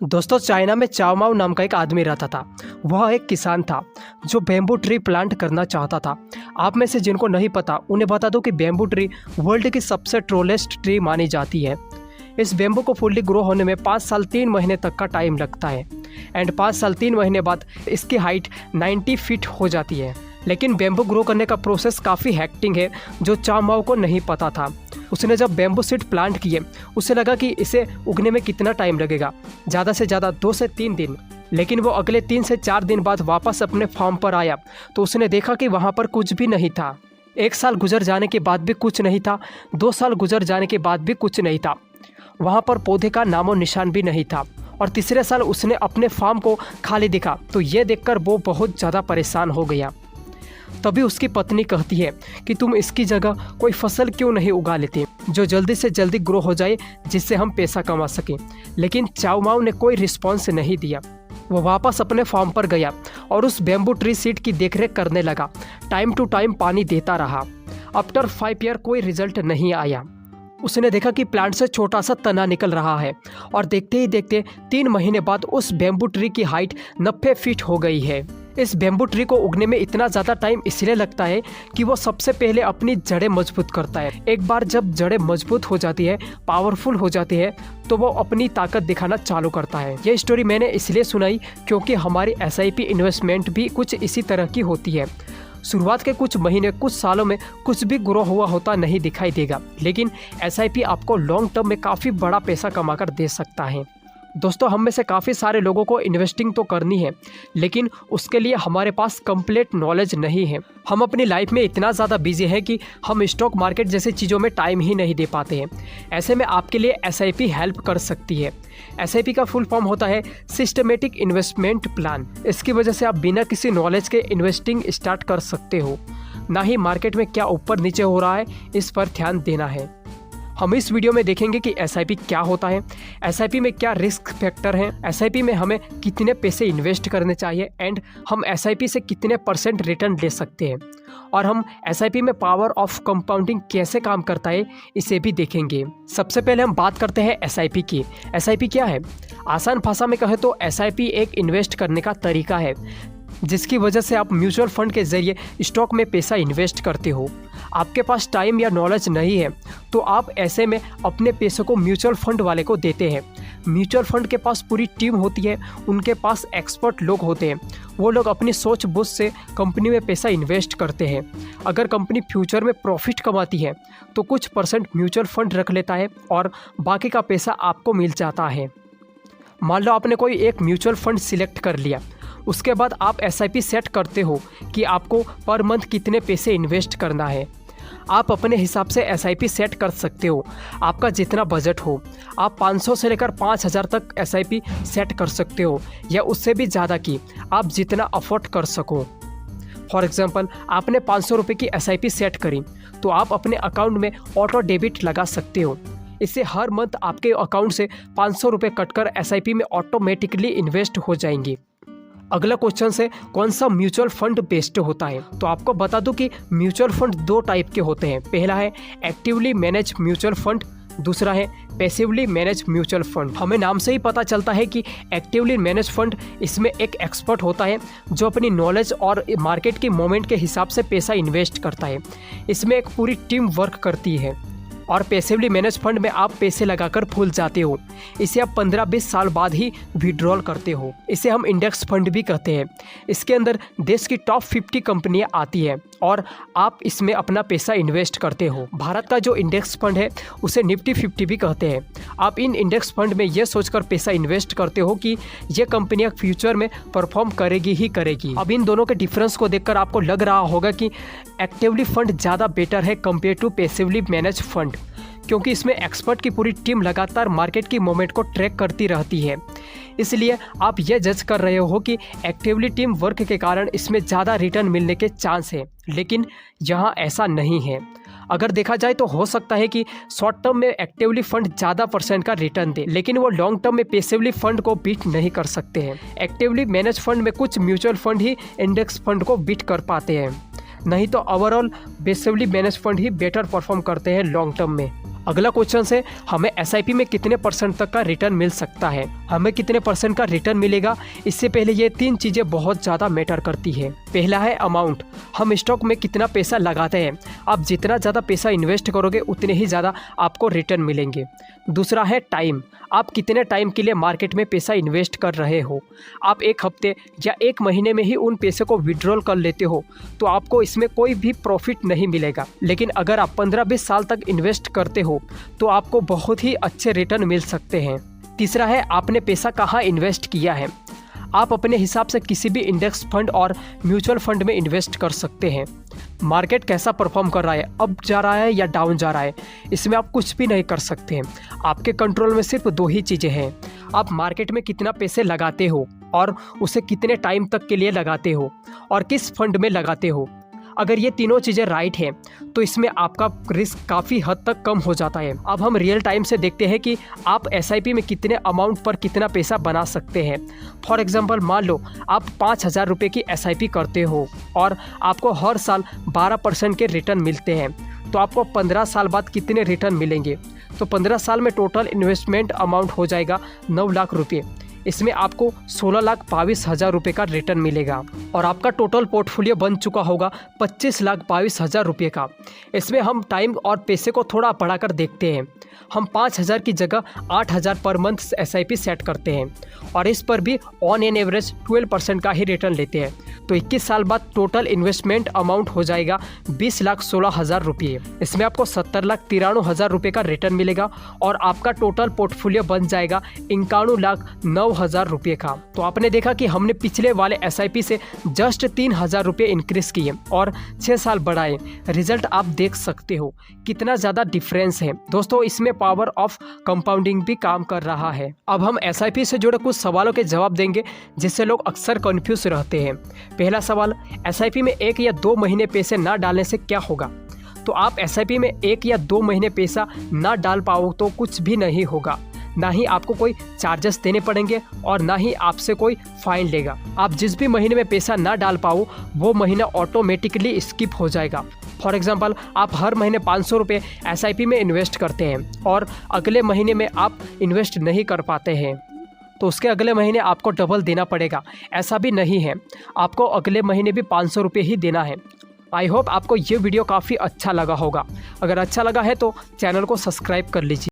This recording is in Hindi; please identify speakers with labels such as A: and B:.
A: दोस्तों, चाइना में चाओ माओ नाम का एक आदमी रहता था। वह एक किसान था जो बैम्बू ट्री प्लांट करना चाहता था। आप में से जिनको नहीं पता उन्हें बता दो कि बैम्बू ट्री वर्ल्ड की सबसे टॉलेस्ट ट्री मानी जाती है। इस बैम्बू को फुल्ली ग्रो होने में 5 साल 3 महीने तक का टाइम लगता है एंड 5 साल 3 महीने बाद इसकी हाइट 90 फीट हो जाती है। लेकिन बैम्बू ग्रो करने का प्रोसेस काफ़ी हैक्टिंग है जो चाओ माओ को नहीं पता था। उसने जब बैम्बू सीड प्लांट किए उसे लगा कि इसे उगने में कितना टाइम लगेगा, ज़्यादा से ज़्यादा 2 से 3 दिन। लेकिन वो अगले 3 से 4 दिन बाद वापस अपने फार्म पर आया तो उसने देखा कि वहाँ पर कुछ भी नहीं था। 1 साल गुजर जाने के बाद भी कुछ नहीं था, 2 साल गुजर जाने के बाद भी कुछ नहीं था। वहाँ पर पौधे का नामो निशान भी नहीं था। और तीसरे साल उसने अपने फार्म को खाली देखा तो ये देखकर वो बहुत ज़्यादा परेशान हो गया। तभी उसकी पत्नी कहती है कि तुम इसकी जगह कोई फसल क्यों नहीं उगा लेते जो जल्दी से जल्दी ग्रो हो जाए, जिससे हम पैसा कमा सकें। लेकिन चाओ माओ ने कोई रिस्पॉन्स नहीं दिया। वो वापस अपने फार्म पर गया और उस बैम्बू ट्री सीड की देखरेख करने लगा। टाइम टू टाइम पानी देता रहा। आफ्टर 5 ईयर कोई रिजल्ट नहीं आया। उसने देखा कि प्लांट से छोटा सा तना निकल रहा है और देखते ही देखते 3 महीने बाद उस बैम्बू ट्री की हाइट 90 फीट हो गई है। इस बैम्बू ट्री को उगने में इतना ज़्यादा टाइम इसलिए लगता है कि वो सबसे पहले अपनी जड़ें मजबूत करता है। एक बार जब जड़ें मजबूत हो जाती है, पावरफुल हो जाती है, तो वो अपनी ताकत दिखाना चालू करता है। ये स्टोरी मैंने इसलिए सुनाई क्योंकि हमारी SIP इन्वेस्टमेंट भी कुछ इसी तरह की होती है। शुरुआत के कुछ महीने, कुछ सालों में कुछ भी ग्रो हुआ होता नहीं दिखाई देगा, लेकिन SIP आपको लॉन्ग टर्म में काफ़ी बड़ा पैसा कमाकर दे सकता है। दोस्तों, हम में से काफ़ी सारे लोगों को इन्वेस्टिंग तो करनी है, लेकिन उसके लिए हमारे पास कंप्लीट नॉलेज नहीं है। हम अपनी लाइफ में इतना ज़्यादा बिजी हैं कि हम स्टॉक मार्केट जैसी चीज़ों में टाइम ही नहीं दे पाते हैं। ऐसे में आपके लिए SIP हेल्प कर सकती है। SIP का फुल फॉर्म होता है सिस्टमेटिक इन्वेस्टमेंट प्लान। इसकी वजह से आप बिना किसी नॉलेज के इन्वेस्टिंग स्टार्ट कर सकते हो। ना ही मार्केट में क्या ऊपर नीचे हो रहा है इस पर ध्यान देना है। हम इस वीडियो में देखेंगे कि SIP क्या होता है, SIP में क्या रिस्क फैक्टर हैं, SIP में हमें कितने पैसे इन्वेस्ट करने चाहिए एंड हम SIP से कितने % रिटर्न ले सकते हैं, और हम SIP में पावर ऑफ कंपाउंडिंग कैसे काम करता है इसे भी देखेंगे। सबसे पहले हम बात करते हैं SIP की। SIP क्या है? आसान भाषा में कहें तो SIP एक इन्वेस्ट करने का तरीका है जिसकी वजह से आप म्यूचुअल फंड के जरिए स्टॉक में पैसा इन्वेस्ट करते हो। आपके पास टाइम या नॉलेज नहीं है तो आप ऐसे में अपने पैसों को म्यूचुअल फंड वाले को देते हैं। म्यूचुअल फंड के पास पूरी टीम होती है, उनके पास एक्सपर्ट लोग होते हैं। वो लोग अपनी सोच बूझ से कंपनी में पैसा इन्वेस्ट करते हैं। अगर कंपनी फ्यूचर में प्रॉफिट कमाती है तो कुछ % म्यूचुअल फंड रख लेता है और बाकी का पैसा आपको मिल जाता है। मान लो आपने कोई एक म्यूचुअल फंड सिलेक्ट कर लिया, उसके बाद आप SIP सेट करते हो कि आपको पर मंथ कितने पैसे इन्वेस्ट करना है। आप अपने हिसाब से SIP सेट कर सकते हो, आपका जितना बजट हो। आप 500 से लेकर 5000 तक SIP सेट कर सकते हो या उससे भी ज़्यादा की, आप जितना अफोर्ड कर सको। फॉर एग्जांपल, आपने 500 रुपये की SIP सेट करी तो आप अपने अकाउंट में ऑटो डेबिट लगा सकते हो। इससे हर मंथ आपके अकाउंट से 500 रुपये कटकर SIP में ऑटोमेटिकली इन्वेस्ट हो जाएंगी। अगला क्वेश्चन से कौन सा म्यूचुअल फंड बेस्ट होता है, तो आपको बता दूं कि म्यूचुअल फंड 2 टाइप के होते हैं। पहला है एक्टिवली मैनेज म्यूचुअल फंड, दूसरा है पैसिवली मैनेज म्यूचुअल फंड। हमें नाम से ही पता चलता है कि एक्टिवली मैनेज फंड, इसमें एक एक्सपर्ट होता है जो अपनी नॉलेज और मार्केट के मोमेंट के हिसाब से पैसा इन्वेस्ट करता है। इसमें एक पूरी टीम वर्क करती है। और पैसिवली मैनेज फंड में आप पैसे लगाकर भूल जाते हो। इसे आप 15-20 साल बाद ही विड्रॉल करते हो। इसे हम इंडेक्स फंड भी कहते हैं। इसके अंदर देश की टॉप 50 कंपनियां आती हैं और आप इसमें अपना पैसा इन्वेस्ट करते हो। भारत का जो इंडेक्स फंड है उसे निफ्टी 50 भी कहते हैं। आप इन इंडेक्स फंड में ये सोचकर पैसा इन्वेस्ट करते हो कि ये कंपनियां फ्यूचर में परफॉर्म करेगी ही करेगी। अब इन दोनों के डिफरेंस को देखकर आपको लग रहा होगा कि एक्टिवली फंड ज़्यादा बेटर है compare to passively manage fund, क्योंकि इसमें एक्सपर्ट की पूरी टीम लगातार मार्केट की मूवमेंट को ट्रैक करती रहती है। इसलिए आप ये जज कर रहे हो कि एक्टिवली टीम वर्क के कारण इसमें ज़्यादा रिटर्न मिलने के चांस है, लेकिन यहाँ ऐसा नहीं है। अगर देखा जाए तो हो सकता है कि शॉर्ट टर्म में एक्टिवली फंड ज़्यादा % का रिटर्न दे, लेकिन वो लॉन्ग टर्म में पैसिवली फंड को बीट नहीं कर सकते हैं। एक्टिवली मैनेज फंड में कुछ म्यूचुअल फंड ही इंडेक्स फंड को बीट कर पाते हैं, नहीं तो ओवरऑल पैसिवली मैनेज फंड ही बेटर परफॉर्म करते हैं लॉन्ग टर्म में। अगला क्वेश्चन है, हमें एसआईपी में कितने % तक का रिटर्न मिल सकता है। हमें कितने % का रिटर्न मिलेगा, इससे पहले ये 3 चीज़ें बहुत ज़्यादा मैटर करती है। पहला है अमाउंट, हम स्टॉक में कितना पैसा लगाते हैं। आप जितना ज़्यादा पैसा इन्वेस्ट करोगे उतने ही ज़्यादा आपको रिटर्न मिलेंगे। दूसरा है टाइम, आप कितने टाइम के लिए मार्केट में पैसा इन्वेस्ट कर रहे हो। आप 1 हफ्ते या 1 महीने में ही उन पैसे को विड्रॉल कर लेते हो तो आपको इसमें कोई भी प्रॉफिट नहीं मिलेगा। लेकिन अगर आप 15-20 साल तक इन्वेस्ट करते हो तो आपको बहुत ही अच्छे रिटर्न मिल सकते हैं। तीसरा है, आपने पैसा कहाँ इन्वेस्ट किया है। आप अपने हिसाब से किसी भी इंडेक्स फंड और म्यूचुअल फंड में इन्वेस्ट कर सकते हैं। मार्केट कैसा परफॉर्म कर रहा है, अप जा रहा है या डाउन जा रहा है, इसमें आप कुछ भी नहीं कर सकते हैं। आपके कंट्रोल में सिर्फ 2 ही चीज़ें हैं, आप मार्केट में कितना पैसे लगाते हो और उसे कितने टाइम तक के लिए लगाते हो और किस फंड में लगाते हो। अगर ये तीनों चीज़ें राइट हैं तो इसमें आपका रिस्क काफ़ी हद तक कम हो जाता है। अब हम रियल टाइम से देखते हैं कि आप एसआईपी में कितने अमाउंट पर कितना पैसा बना सकते हैं। फॉर एग्जांपल, मान लो आप 5,000 रुपये की एसआईपी करते हो और आपको हर साल 12% के रिटर्न मिलते हैं, तो आपको 15 साल बाद कितने रिटर्न मिलेंगे। तो 15 साल में टोटल इन्वेस्टमेंट अमाउंट हो जाएगा 9 लाख रुपये। इसमें आपको 16,22,000 रुपये का रिटर्न मिलेगा और आपका टोटल पोर्टफोलियो बन चुका होगा 25,22,000 रुपये का। इसमें हम टाइम और पैसे को थोड़ा बढ़ाकर देखते हैं। हम 5,000 की जगह 8,000 पर मंथ एसआईपी सेट करते हैं और इस पर भी ऑन एन एवरेज 12% का ही रिटर्न लेते हैं। तो 21 साल बाद टोटल इन्वेस्टमेंट अमाउंट हो जाएगा 20,16,000 रुपये। इसमें आपको 70,93,000 रुपये का रिटर्न मिलेगा और आपका टोटल पोर्टफोलियो बन जाएगा 51,09,000 रुपये का। तो आपने देखा कि हमने पिछले वाले एसआईपी से जस्ट 3,000 रुपये इंक्रीज किए और 6 साल बढ़ाए। रिजल्ट आप देख सकते हो कितना ज़्यादा डिफरेंस है। दोस्तों, इसमें पावर ऑफ कंपाउंडिंग भी काम कर रहा है। अब हम एसआईपी से जुड़े कुछ सवालों के जवाब देंगे जिससे लोग अक्सर कन्फ्यूज रहते हैं। पहला सवाल, एसआईपी में 1 या 2 महीने पैसे ना डालने से क्या होगा। तो आप एसआईपी में 1 या 2 महीने पैसा ना डाल पाओ तो कुछ भी नहीं होगा, ना ही आपको कोई चार्जेस देने पड़ेंगे और ना ही आपसे कोई फाइन लेगा। आप जिस भी महीने में पैसा ना डाल पाओ वो महीना ऑटोमेटिकली स्किप हो जाएगा। फॉर एग्जांपल, आप हर महीने 500 रुपये एसआईपी में इन्वेस्ट करते हैं और अगले महीने में आप इन्वेस्ट नहीं कर पाते हैं तो उसके अगले महीने आपको डबल देना पड़ेगा। ऐसा भी नहीं है, आपको अगले महीने भी 500 रुपये ही देना है। आई होप आपको ये वीडियो काफ़ी अच्छा लगा होगा। अगर अच्छा लगा है तो चैनल को सब्सक्राइब कर लीजिए।